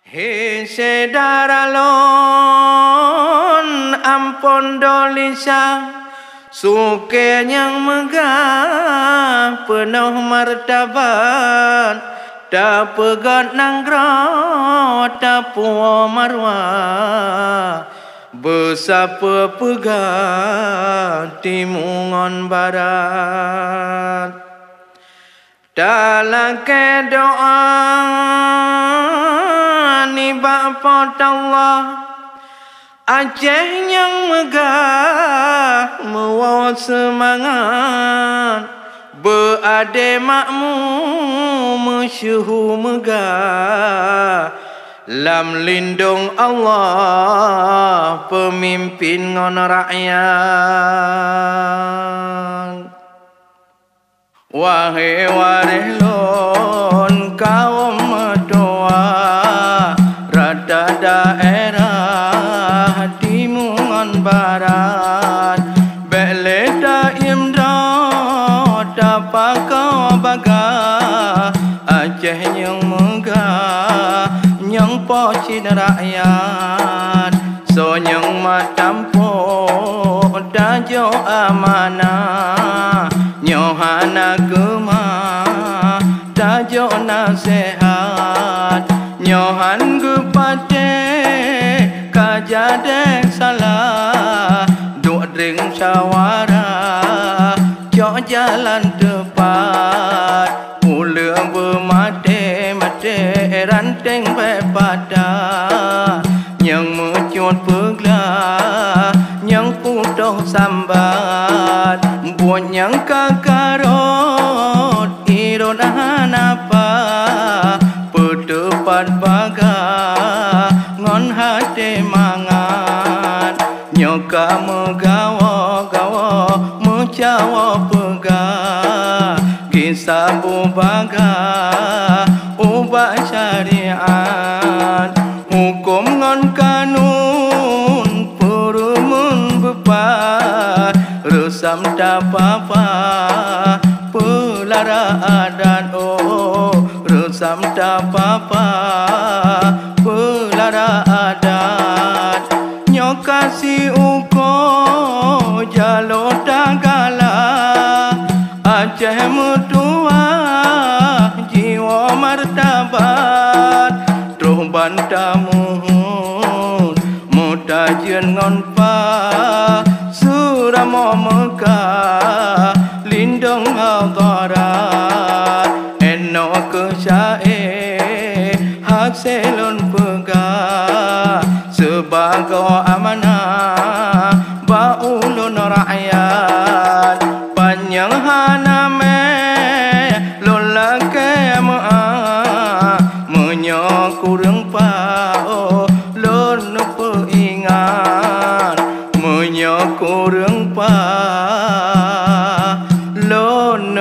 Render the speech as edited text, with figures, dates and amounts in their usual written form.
Hei sedaralon ampun dolisa suke yang megah penuh martabat tak pegat nanggro tak puo marwah besapa pegat timungon barat dalam doa ni bapa Allah Aceh yang megah mewawa semangat berade makmum masyuhu megah lam lindung Allah pemimpin ngon rakyat wahai warelon kaum medoa rada daerah timungan barat beleda imdo dapat kau baga Aceh yang megah yang pocin rakyat so yang matampo dajo amanah nyohana gema dajo nasihat nyohan gepade kajade salah duk ring syawara cok jalan tepat pula bermate ranting bepada yang mecut peglah yang putuh sambat buat yang kakarot irot hanapa pedepat baga ngon hati mangat nyoka megawa mecawa pegah kisah bubaga ubah syariat hukum ngon kanun purumun bepat resam dapapa pelara adat resam dapapa pelara adat nyokasi uko jalo tagala Aceh mutua jiwa martabat Truh bantamuhun mutajen ngonpa suramo Mekah lindung hadarat eno kesyae hak selon pegah sebagai amanah baulun rakyat panjang haname lolake menyokureng pao lon peingat menyokureng pa lon